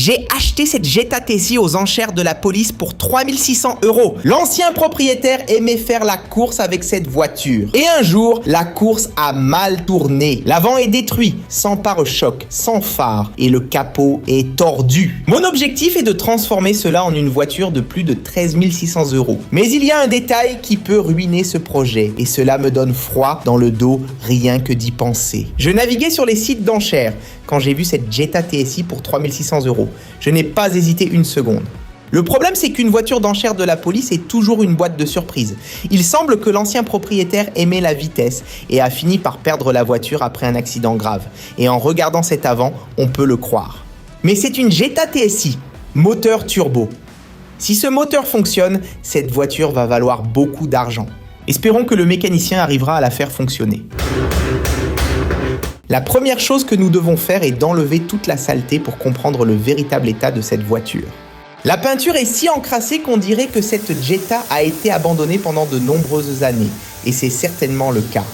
J'ai acheté cette Jetta TSI aux enchères de la police pour 3600 €. L'ancien propriétaire aimait faire la course avec cette voiture. Et un jour, la course a mal tourné. L'avant est détruit, sans pare-choc, sans phare et le capot est tordu. Mon objectif est de transformer cela en une voiture de plus de 13 600 €. Mais il y a un détail qui peut ruiner ce projet et cela me donne froid dans le dos rien que d'y penser. Je naviguais sur les sites d'enchères quand j'ai vu cette Jetta TSI pour 3600 €. Je n'ai pas hésité une seconde. Le problème, c'est qu'une voiture d'enchères de la police est toujours une boîte de surprise. Il semble que l'ancien propriétaire aimait la vitesse et a fini par perdre la voiture après un accident grave. Et en regardant cet avant, on peut le croire. Mais c'est une Jetta TSI, moteur turbo. Si ce moteur fonctionne, cette voiture va valoir beaucoup d'argent. Espérons que le mécanicien arrivera à la faire fonctionner. La première chose que nous devons faire est d'enlever toute la saleté pour comprendre le véritable état de cette voiture. La peinture est si encrassée qu'on dirait que cette Jetta a été abandonnée pendant de nombreuses années, et c'est certainement le cas.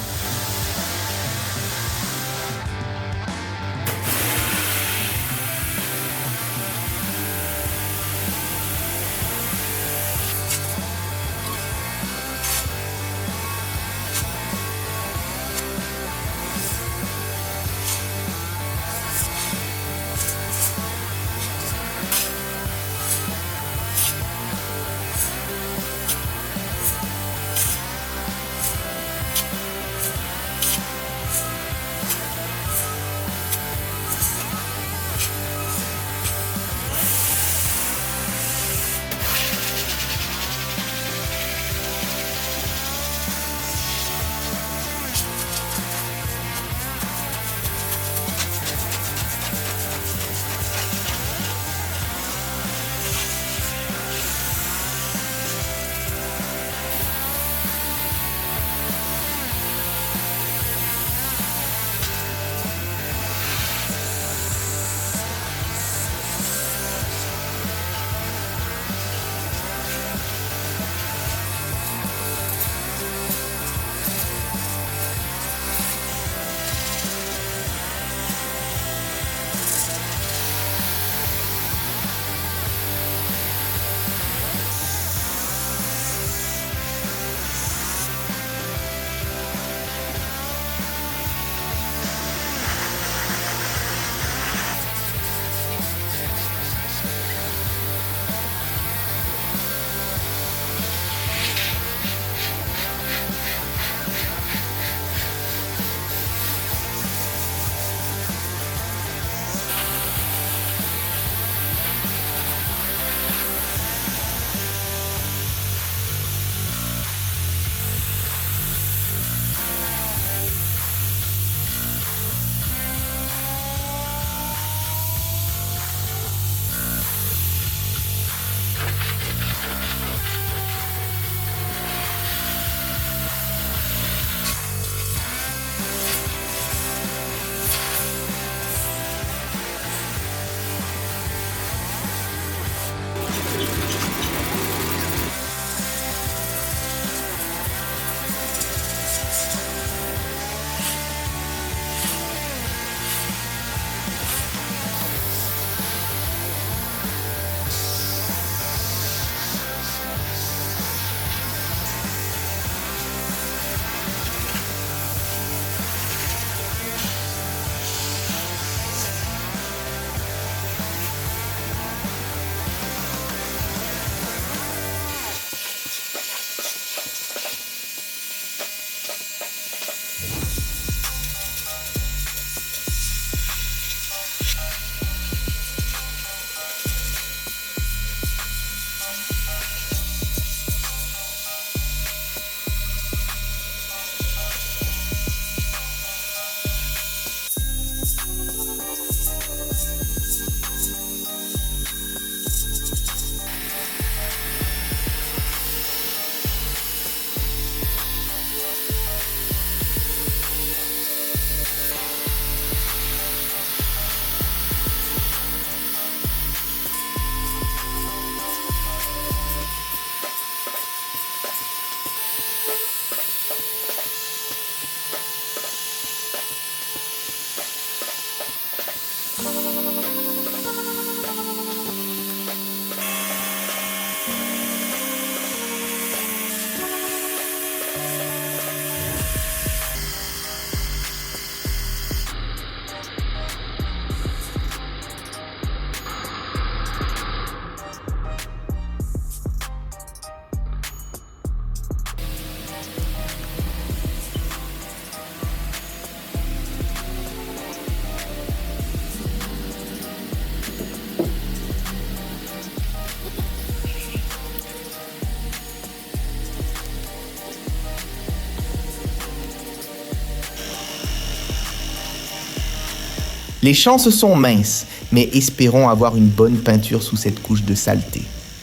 Les chances sont minces, mais espérons avoir une bonne peinture sous cette couche de saleté.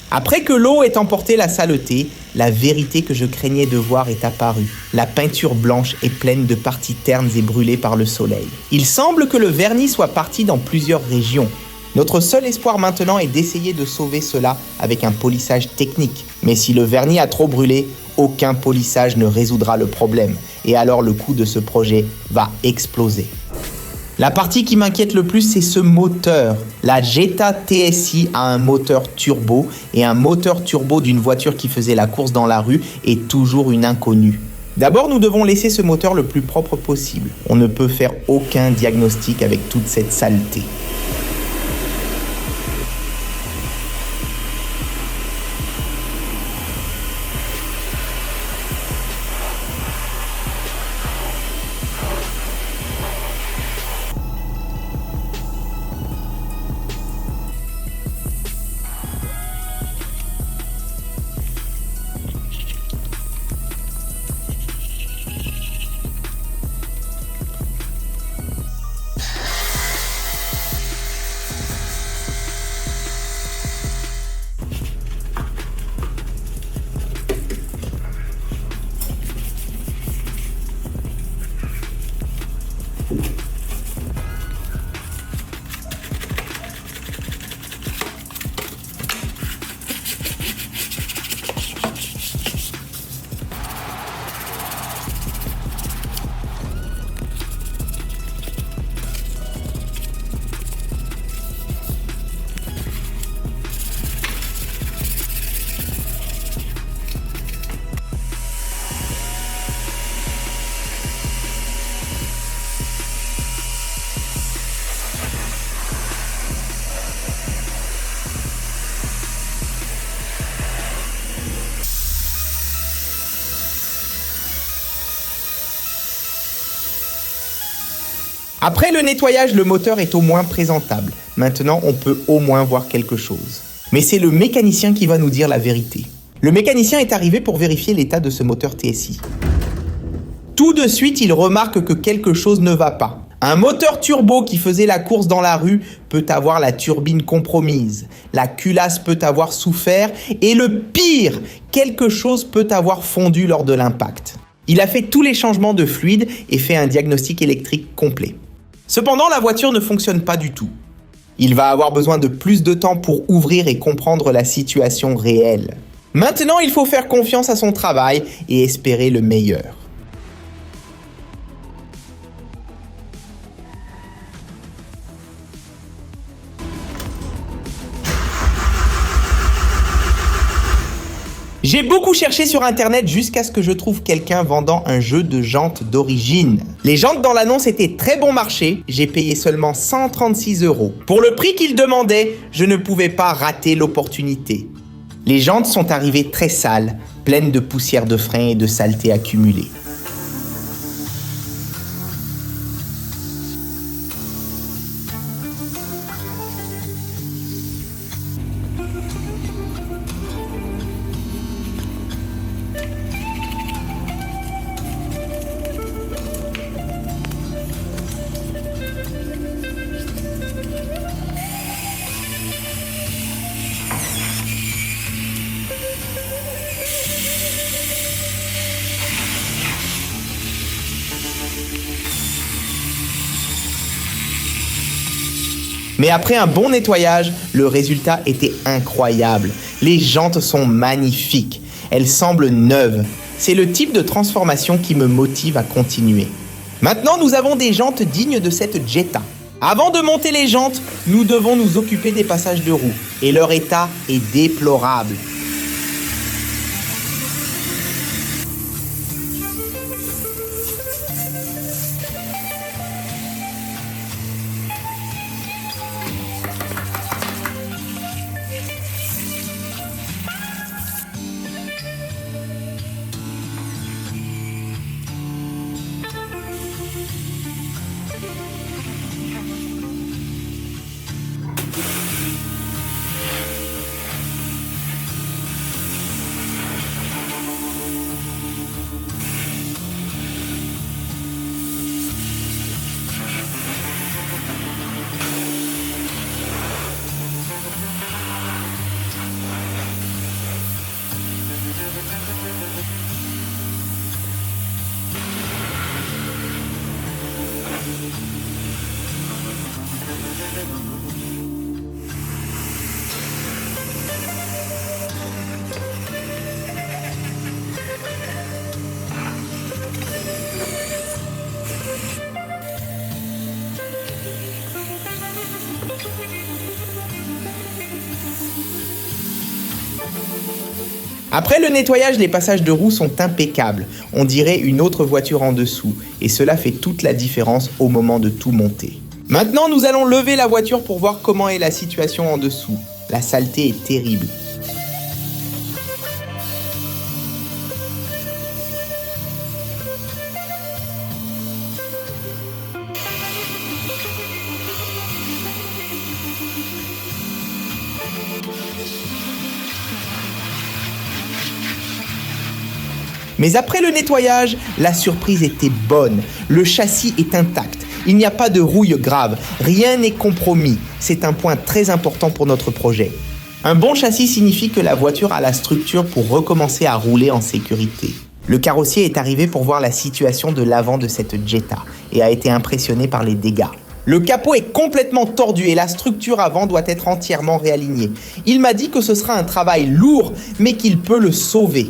Après que l'eau ait emporté la saleté, la vérité que je craignais de voir est apparue. La peinture blanche est pleine de parties ternes et brûlées par le soleil. Il semble que le vernis soit parti dans plusieurs régions. Notre seul espoir maintenant est d'essayer de sauver cela avec un polissage technique. Mais si le vernis a trop brûlé, aucun polissage ne résoudra le problème. Et alors le coût de ce projet va exploser. La partie qui m'inquiète le plus, c'est ce moteur. La Jetta TSI a un moteur turbo et un moteur turbo d'une voiture qui faisait la course dans la rue est toujours une inconnue. D'abord, nous devons laisser ce moteur le plus propre possible. On ne peut faire aucun diagnostic avec toute cette saleté. Après le nettoyage, le moteur est au moins présentable. Maintenant, on peut au moins voir quelque chose. Mais c'est le mécanicien qui va nous dire la vérité. Le mécanicien est arrivé pour vérifier l'état de ce moteur TSI. Tout de suite, il remarque que quelque chose ne va pas. Un moteur turbo qui faisait la course dans la rue peut avoir la turbine compromise, la culasse peut avoir souffert et le pire, quelque chose peut avoir fondu lors de l'impact. Il a fait tous les changements de fluide et fait un diagnostic électrique complet. Cependant, la voiture ne fonctionne pas du tout. Il va avoir besoin de plus de temps pour ouvrir et comprendre la situation réelle. Maintenant, il faut faire confiance à son travail et espérer le meilleur. J'ai beaucoup cherché sur internet jusqu'à ce que je trouve quelqu'un vendant un jeu de jantes d'origine. Les jantes dans l'annonce étaient très bon marché, j'ai payé seulement 136 €. Pour le prix qu'il demandait, je ne pouvais pas rater l'opportunité. Les jantes sont arrivées très sales, pleines de poussière de frein et de saleté accumulée. Mais après un bon nettoyage, le résultat était incroyable. Les jantes sont magnifiques. Elles semblent neuves. C'est le type de transformation qui me motive à continuer. Maintenant, nous avons des jantes dignes de cette Jetta. Avant de monter les jantes, nous devons nous occuper des passages de roues. Et leur état est déplorable. Après le nettoyage, les passages de roues sont impeccables. On dirait une autre voiture en dessous. Et cela fait toute la différence au moment de tout monter. Maintenant, nous allons lever la voiture pour voir comment est la situation en dessous. La saleté est terrible. Mais après le nettoyage, la surprise était bonne. Le châssis est intact. Il n'y a pas de rouille grave. Rien n'est compromis. C'est un point très important pour notre projet. Un bon châssis signifie que la voiture a la structure pour recommencer à rouler en sécurité. Le carrossier est arrivé pour voir la situation de l'avant de cette Jetta et a été impressionné par les dégâts. Le capot est complètement tordu et la structure avant doit être entièrement réalignée. Il m'a dit que ce sera un travail lourd, mais qu'il peut le sauver.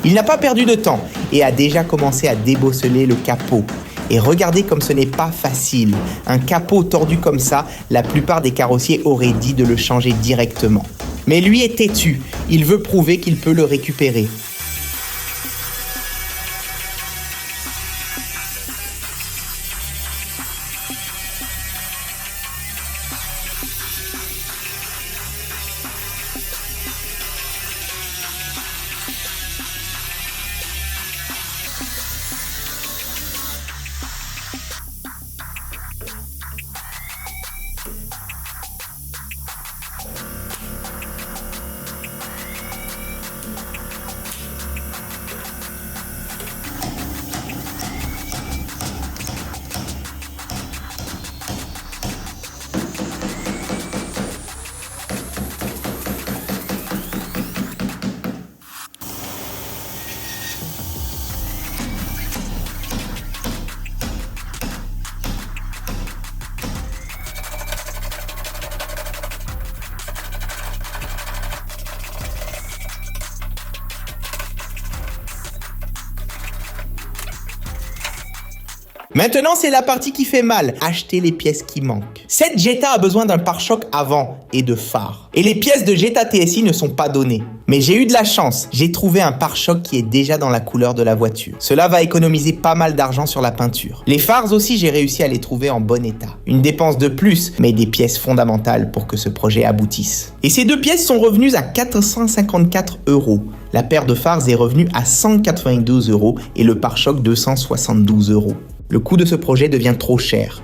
Il n'a pas perdu de temps et a déjà commencé à débosseler le capot. Et regardez comme ce n'est pas facile. Un capot tordu comme ça, la plupart des carrossiers auraient dit de le changer directement. Mais lui est têtu, il veut prouver qu'il peut le récupérer. Maintenant, c'est la partie qui fait mal. Acheter les pièces qui manquent. Cette Jetta a besoin d'un pare-choc avant et de phares. Et les pièces de Jetta TSI ne sont pas données. Mais j'ai eu de la chance. J'ai trouvé un pare-choc qui est déjà dans la couleur de la voiture. Cela va économiser pas mal d'argent sur la peinture. Les phares aussi, j'ai réussi à les trouver en bon état. Une dépense de plus, mais des pièces fondamentales pour que ce projet aboutisse. Et ces deux pièces sont revenues à 454 €. La paire de phares est revenue à 192 € et le pare-choc 272 €. Le coût de ce projet devient trop cher.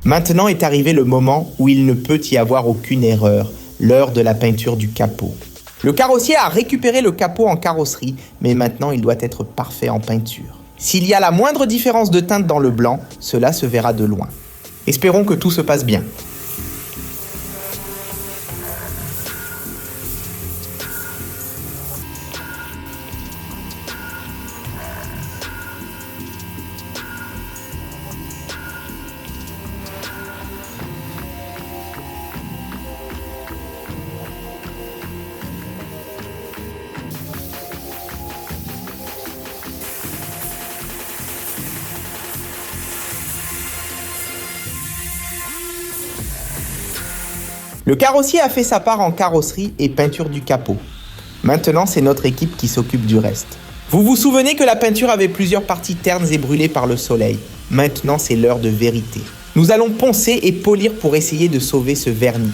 Maintenant est arrivé le moment où il ne peut y avoir aucune erreur, l'heure de la peinture du capot. Le carrossier a récupéré le capot en carrosserie, mais maintenant il doit être parfait en peinture. S'il y a la moindre différence de teinte dans le blanc, cela se verra de loin. Espérons que tout se passe bien. Le carrossier a fait sa part en carrosserie et peinture du capot. Maintenant, c'est notre équipe qui s'occupe du reste. Vous vous souvenez que la peinture avait plusieurs parties ternes et brûlées par le soleil. Maintenant, c'est l'heure de vérité. Nous allons poncer et polir pour essayer de sauver ce vernis.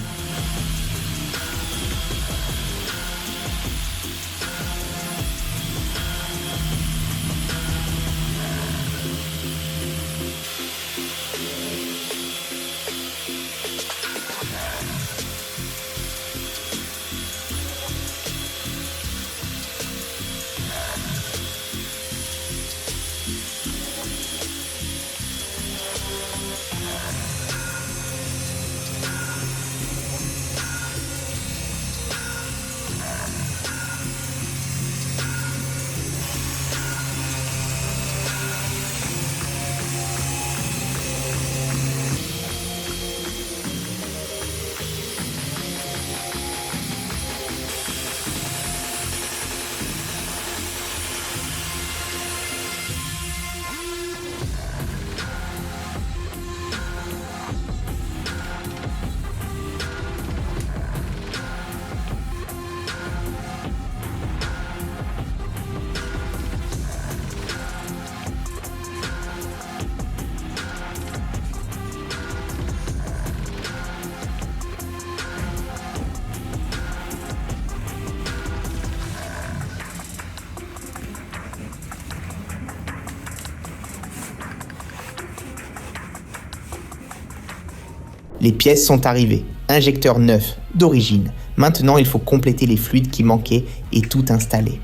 Les pièces sont arrivées. Injecteur neuf, d'origine. Maintenant, il faut compléter les fluides qui manquaient et tout installer.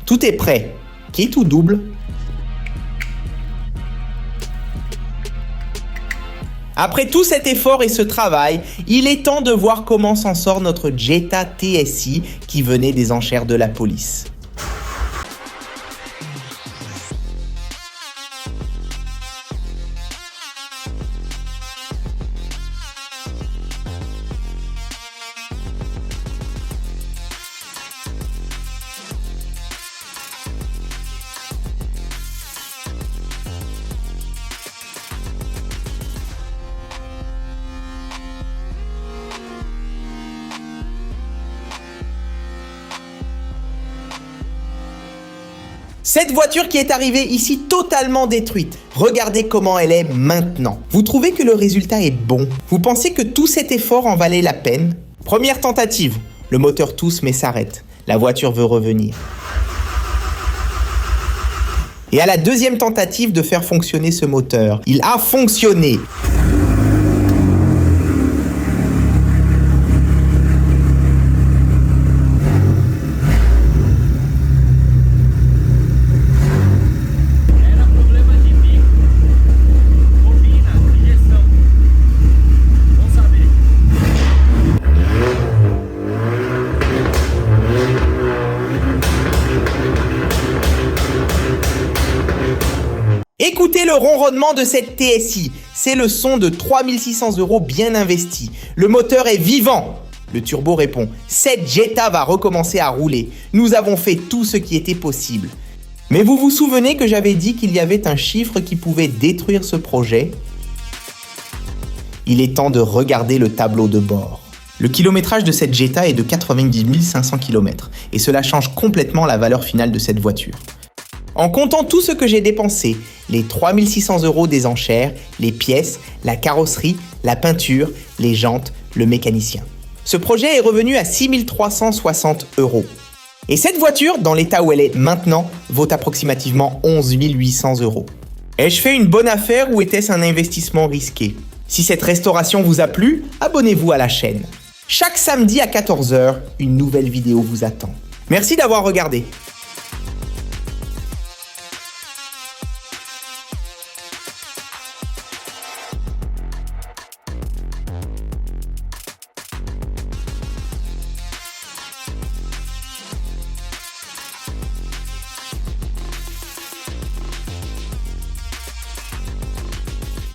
Tout est prêt. Qui tout double? Après tout cet effort et ce travail, il est temps de voir comment s'en sort notre Jetta TSI qui venait des enchères de la police. Cette voiture qui est arrivée ici totalement détruite, regardez comment elle est maintenant. Vous trouvez que le résultat est bon? Vous pensez que tout cet effort en valait la peine? Première tentative, le moteur tousse mais s'arrête. La voiture veut revenir. Et à la deuxième tentative de faire fonctionner ce moteur, il a fonctionné. Écoutez le ronronnement de cette TSI, c'est le son de 3600 € bien investi. Le moteur est vivant. Le turbo répond, cette Jetta va recommencer à rouler. Nous avons fait tout ce qui était possible. Mais vous vous souvenez que j'avais dit qu'il y avait un chiffre qui pouvait détruire ce projet? Il est temps de regarder le tableau de bord. Le kilométrage de cette Jetta est de 90 500 km et cela change complètement la valeur finale de cette voiture. En comptant tout ce que j'ai dépensé, les 3600 € des enchères, les pièces, la carrosserie, la peinture, les jantes, le mécanicien. Ce projet est revenu à 6 360 €. Et cette voiture, dans l'état où elle est maintenant, vaut approximativement 11 800 €. Ai-je fait une bonne affaire ou était-ce un investissement risqué? Si cette restauration vous a plu, abonnez-vous à la chaîne. Chaque samedi à 14 h, une nouvelle vidéo vous attend. Merci d'avoir regardé.